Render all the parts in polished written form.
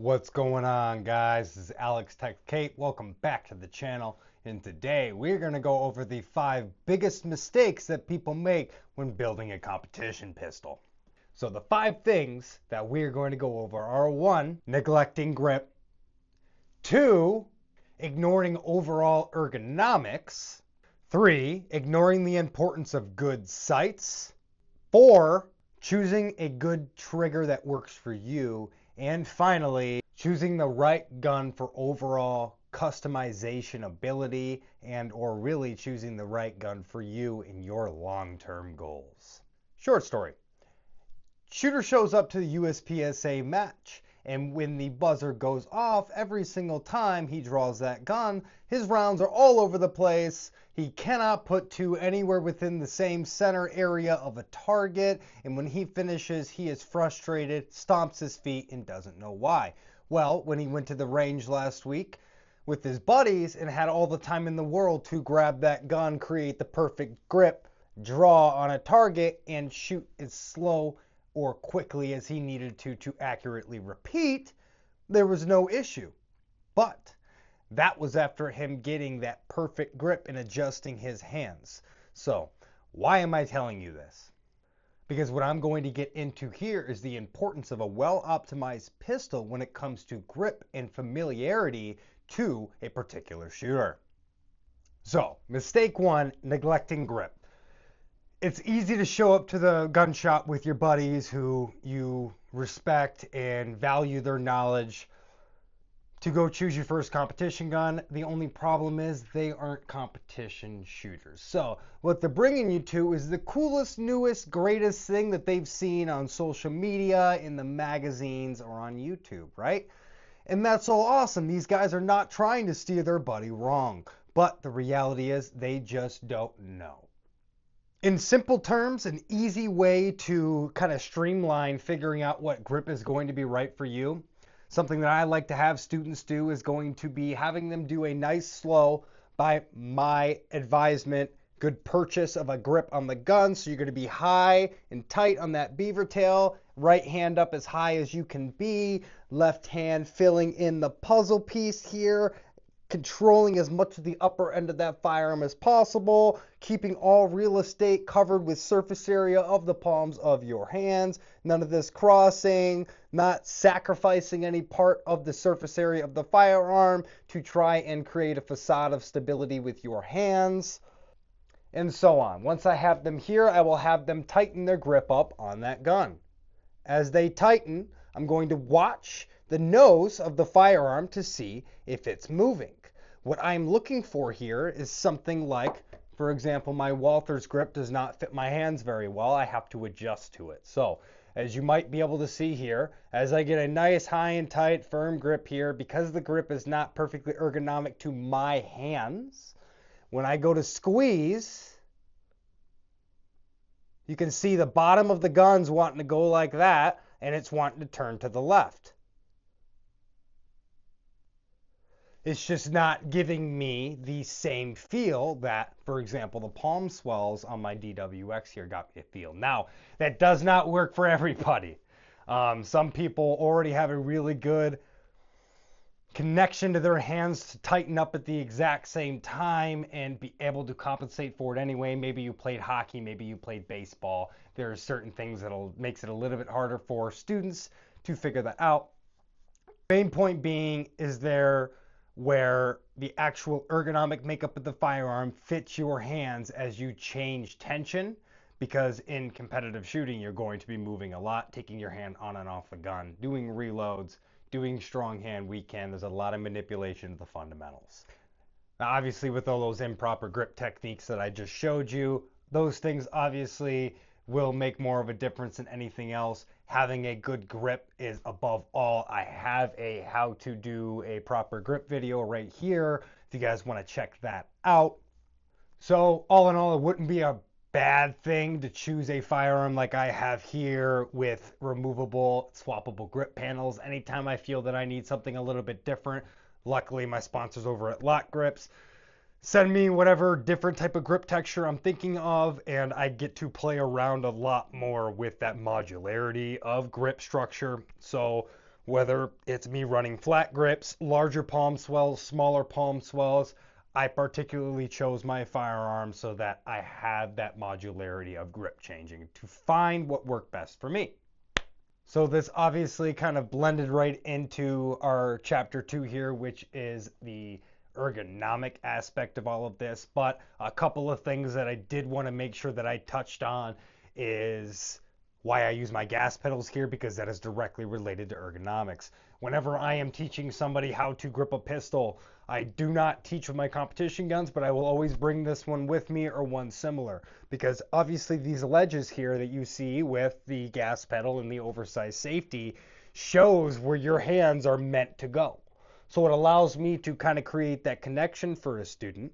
What's going on, guys? This is Alex Tech Kate. Welcome back to the channel. And today we're going to go over the 5 biggest mistakes that people make when building a competition pistol. So the 5 things that we're going to go over are: 1, neglecting grip; 2, ignoring overall ergonomics; 3, ignoring the importance of good sights; 4, choosing a good trigger that works for you; and finally, choosing the right gun for overall customization ability, and or really choosing the right gun for you in your long-term goals. Short story. Shooter shows up to the USPSA match, and when the buzzer goes off, every single time he draws that gun, his rounds are all over the place. He cannot put 2 anywhere within the same center area of a target, and when he finishes, he is frustrated, stomps his feet, and doesn't know why. Well, when he went to the range last week with his buddies and had all the time in the world to grab that gun, create the perfect grip, draw on a target, and shoot as slow or quickly as he needed to accurately repeat, there was no issue. But that was after him getting that perfect grip and adjusting his hands. So why am I telling you this? Because what I'm going to get into here is the importance of a well-optimized pistol when it comes to grip and familiarity to a particular shooter. So, mistake 1, neglecting grip. It's easy to show up to the gun shop with your buddies who you respect and value their knowledge to go choose your first competition gun. The only problem is they aren't competition shooters. So what they're bringing you to is the coolest, newest, greatest thing that they've seen on social media, in the magazines, or on YouTube, right? And that's all awesome. These guys are not trying to steer their buddy wrong. But the reality is they just don't know. In simple terms, an easy way to kind of streamline figuring out what grip is going to be right for you, something that I like to have students do, is going to be having them do a nice, slow, by my advisement, good purchase of a grip on the gun. So you're going to be high and tight on that beaver tail, right hand up as high as you can be, left hand filling in the puzzle piece here, controlling as much of the upper end of that firearm as possible, keeping all real estate covered with surface area of the palms of your hands. None of this crossing, not sacrificing any part of the surface area of the firearm to try and create a facade of stability with your hands, and so on. Once I have them here, I will have them tighten their grip up on that gun. As they tighten, I'm going to watch the nose of the firearm to see if it's moving. What I'm looking for here is something like, for example, my Walther's grip does not fit my hands very well. I have to adjust to it. So, as you might be able to see here, as I get a nice high and tight firm grip here, because the grip is not perfectly ergonomic to my hands, when I go to squeeze, you can see the bottom of the gun's wanting to go like that, and it's wanting to turn to the left. It's just not giving me the same feel that, for example, the palm swells on my DWX here got me a feel. Now, that does not work for everybody. Some people already have a really good connection to their hands to tighten up at the exact same time and be able to compensate for it anyway. Maybe you played hockey, maybe you played baseball. There are certain things that makes it a little bit harder for students to figure that out. Main point being is there where the actual ergonomic makeup of the firearm fits your hands as you change tension, because in competitive shooting you're going to be moving a lot, taking your hand on and off the gun, doing reloads, doing strong hand, weak hand. There's a lot of manipulation of the fundamentals. Now, obviously, with all those improper grip techniques that I just showed you, those things obviously will make more of a difference than anything else. Having a good grip is above all. I have a how to do a proper grip video right here if you guys want to check that out. So all in all, it wouldn't be a bad thing to choose a firearm like I have here with removable, swappable grip panels anytime I feel that I need something a little bit different. Luckily, my sponsors over at lokgrips send me whatever different type of grip texture I'm thinking of, and I get to play around a lot more with that modularity of grip structure. So Whether it's me running flat grips, larger palm swells, smaller palm swells, I particularly chose my firearms so that I have that modularity of grip changing to find what worked best for me. So this obviously kind of blended right into our chapter 2 here, which is the ergonomic aspect of all of this. But a couple of things that I did want to make sure that I touched on is why I use my gas pedals here, because that is directly related to ergonomics. Whenever I am teaching somebody how to grip a pistol, I do not teach with my competition guns, but I will always bring this one with me or one similar, because obviously these ledges here that you see with the gas pedal and the oversized safety shows where your hands are meant to go. So it allows me to kind of create that connection for a student,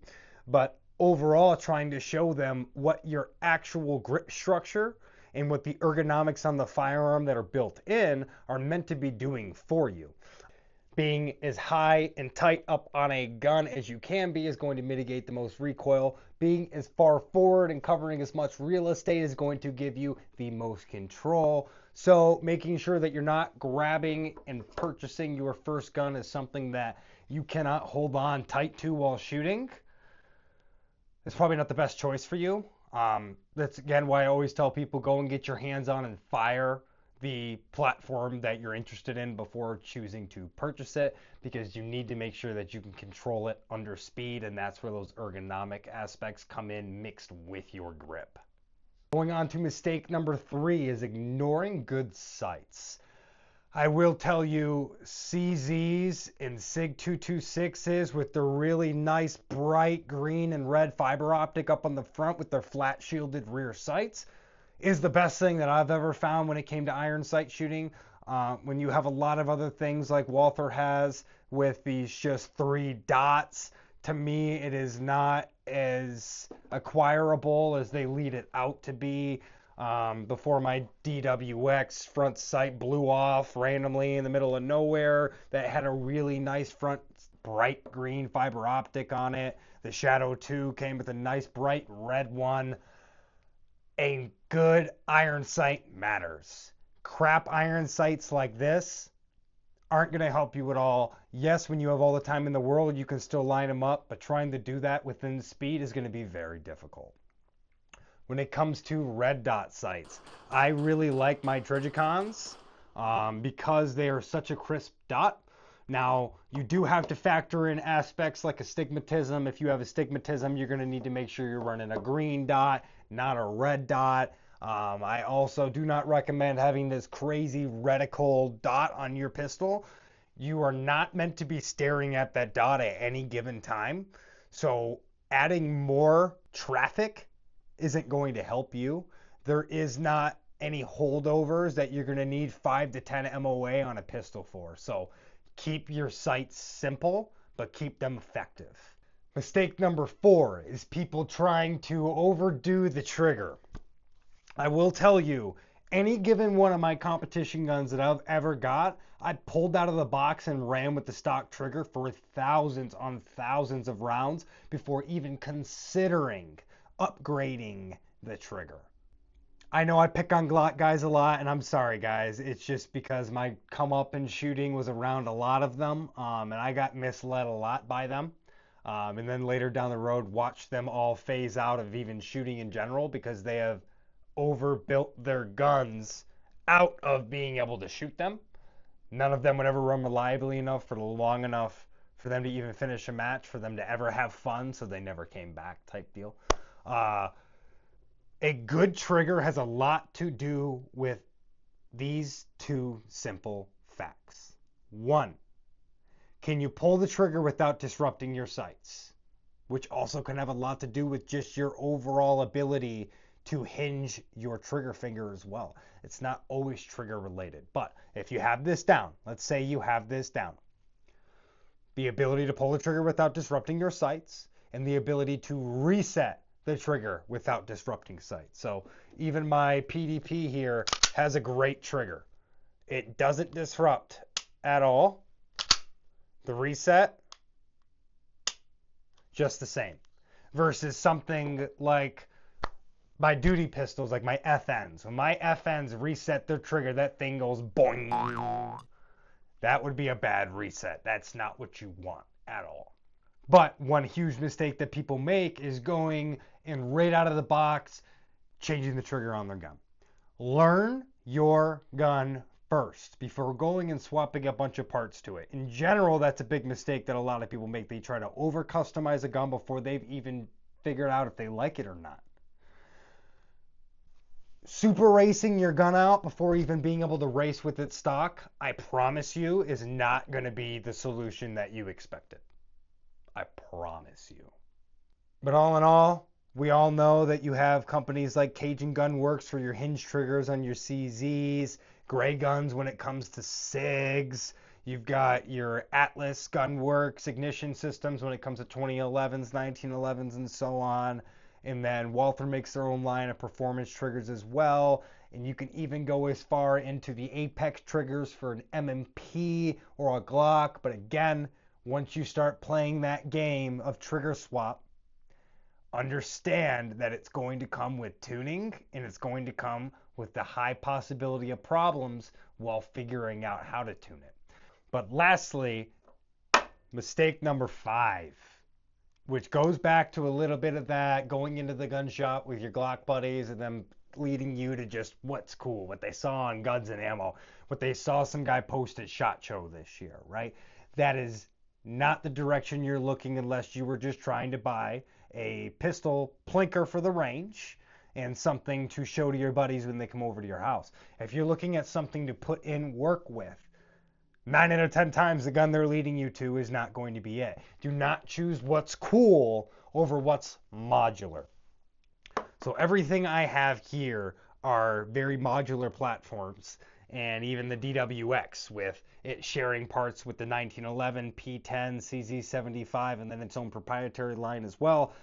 but overall trying to show them what your actual grip structure and what the ergonomics on the firearm that are built in are meant to be doing for you. Being as high and tight up on a gun as you can be is going to mitigate the most recoil. Being as far forward and covering as much real estate is going to give you the most control. So making sure that you're not grabbing and purchasing your first gun is something that you cannot hold on tight to while shooting. It's probably not the best choice for you. That's again why I always tell people go and get your hands on and fire the platform that you're interested in before choosing to purchase it, because you need to make sure that you can control it under speed, and that's where those ergonomic aspects come in mixed with your grip. Going on to mistake number 3 is ignoring good sights. I will tell you, CZs and SIG 226s with the really nice bright green and red fiber optic up on the front with their flat shielded rear sights is the best thing that I've ever found when it came to iron sight shooting. When you have a lot of other things like Walther has with these just 3 dots, to me it is not as acquirable as they lead it out to be. Before my DWX front sight blew off randomly in the middle of nowhere, that had a really nice front bright green fiber optic on it. The Shadow 2 came with a nice bright red one. A good iron sight matters. Crap iron sights like this aren't going to help you at all. Yes, when you have all the time in the world, you can still line them up, but trying to do that within speed is going to be very difficult. When it comes to red dot sights, I really like my Trigicons because they are such a crisp dot. Now, you do have to factor in aspects like astigmatism. If you have astigmatism, you're going to need to make sure you're running a green dot, not a red dot. I also do not recommend having this crazy reticle dot on your pistol. You are not meant to be staring at that dot at any given time. So adding more traffic isn't going to help you. There is not any holdovers that you're going to need 5 to 10 MOA on a pistol for. So keep your sights simple, but keep them effective. Mistake number 4 is people trying to overdo the trigger. I will tell you, any given one of my competition guns that I've ever got, I pulled out of the box and ran with the stock trigger for thousands on thousands of rounds before even considering upgrading the trigger. I know I pick on Glock guys a lot, and I'm sorry guys, it's just because my come up in shooting was around a lot of them, and I got misled a lot by them, and then later down the road watched them all phase out of even shooting in general because they have overbuilt their guns out of being able to shoot them. None of them would ever run reliably enough for long enough for them to even finish a match, for them to ever have fun, so they never came back type deal. A good trigger has a lot to do with these 2 simple facts. 1, can you pull the trigger without disrupting your sights? Which also can have a lot to do with just your overall ability to hinge your trigger finger as well. It's not always trigger related, but if you have this down, let's say you have this down, the ability to pull the trigger without disrupting your sights and the ability to reset the trigger without disrupting sight. So even my PDP here has a great trigger. It doesn't disrupt at all. The reset, just the same. Versus something like my duty pistols, like my FNs. When my FNs reset their trigger, that thing goes boing. That would be a bad reset. That's not what you want at all. But one huge mistake that people make is going and right out of the box changing the trigger on their gun. Learn your gun first before going and swapping a bunch of parts to it. In general, that's a big mistake that a lot of people make. They try to over customize a gun before they've even figured out if they like it or not. Super racing your gun out before even being able to race with its stock, I promise you, is not going to be the solution that you expected. I promise you. But all in all, we all know that you have companies like Cajun Gun Works for your hinge triggers on your CZs, Gray Guns when it comes to SIGs. You've got your Atlas Gun Works ignition systems when it comes to 2011s, 1911s, and so on. And then Walther makes their own line of performance triggers as well. And you can even go as far into the Apex triggers for an M&P or a Glock. But again, once you start playing that game of trigger swap, understand that it's going to come with tuning and it's going to come with the high possibility of problems while figuring out how to tune it. But lastly, mistake number 5, which goes back to a little bit of that going into the gun shop with your Glock buddies and them leading you to just what's cool, what they saw on Guns and Ammo, what they saw some guy post at SHOT Show this year, right? That is not the direction you're looking unless you were just trying to buy a pistol plinker for the range and something to show to your buddies when they come over to your house. If you're looking at something to put in work with, 9 out of 10 times the gun they're leading you to is not going to be it. Do not choose what's cool over what's modular. So everything I have here are very modular platforms, and even the DWX with it sharing parts with the 1911, P10, CZ75, and then its own proprietary line as well.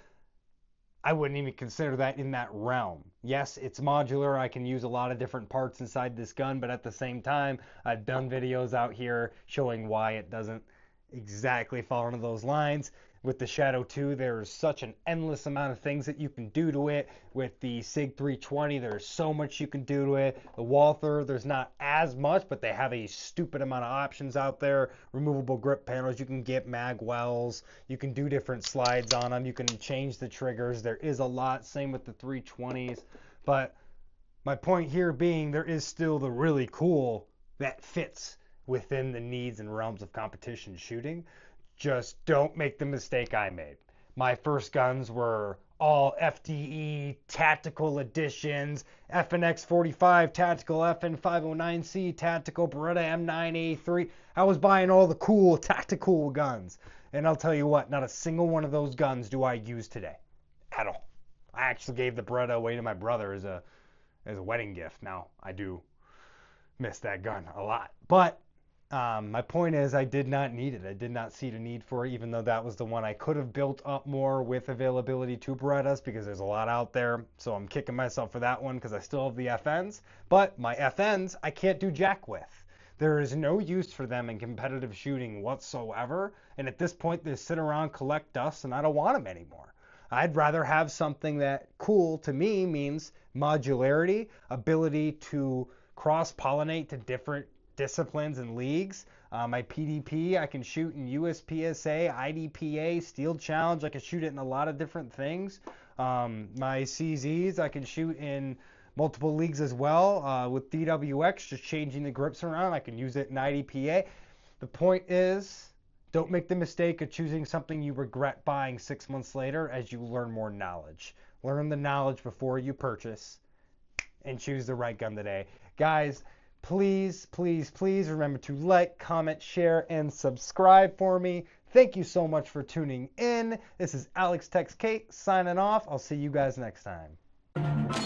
I wouldn't even consider that in that realm. Yes, it's modular. I can use a lot of different parts inside this gun, but at the same time, I've done videos out here showing why it doesn't exactly fall into those lines. With the Shadow 2, there's such an endless amount of things that you can do to it. With the SIG 320, there's so much you can do to it. The Walther, there's not as much, but they have a stupid amount of options out there. Removable grip panels, you can get mag wells, you can do different slides on them, you can change the triggers. There is a lot, same with the 320s. But my point here being, there is still the really cool that fits within the needs and realms of competition shooting. Just don't make the mistake I made. My first guns were all FDE tactical editions, FNX 45 tactical, FN 509C tactical, Beretta M9A3. I was buying all the cool tactical guns. And I'll tell you what, not a single one of those guns do I use today at all. I actually gave the Beretta away to my brother as a wedding gift. Now, I do miss that gun a lot. But my point is, I did not need it. I did not see the need for it, even though that was the one I could have built up more with availability to Berettas, because there's a lot out there. So I'm kicking myself for that one because I still have the FNs. But my FNs, I can't do jack with. There is no use for them in competitive shooting whatsoever. And at this point, they sit around, collect dust, and I don't want them anymore. I'd rather have something that cool to me means modularity, ability to cross-pollinate to different disciplines and leagues. My PDP, I can shoot in USPSA, IDPA, Steel Challenge. I can shoot it in a lot of different things. My CZs, I can shoot in multiple leagues as well. With DWX, just changing the grips around, I can use it in IDPA. The point is, don't make the mistake of choosing something you regret buying 6 months later as you learn more knowledge. Learn the knowledge before you purchase and choose the right gun today. Guys, please, please, please remember to like, comment, share, and subscribe for me. Thank you so much for tuning in. This is Alex Tex Kate signing off. I'll see you guys next time.